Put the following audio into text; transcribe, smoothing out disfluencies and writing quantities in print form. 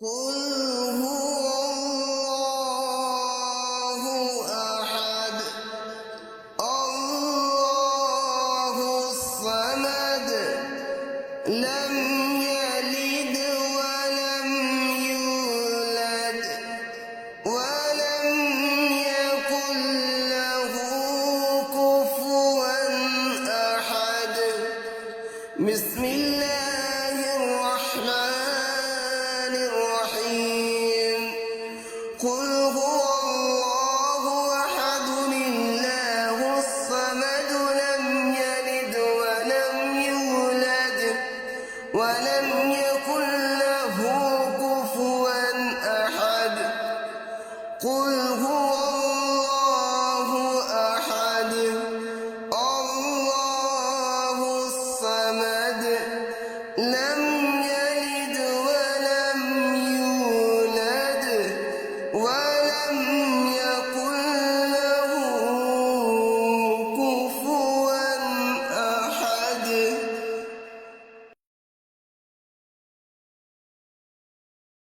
قل هو الله أحد الله الصمد لم يلد ولم يولد ولم يكن له كفوا أحد. بسم الله الرحمن الرحيم. قل هو الله أحد الله الصمد لم يلد ولم يولد ولم يكن له كفوا أحد. قل هو الله أحد الله الصمد لم يلد ولم يولد ولم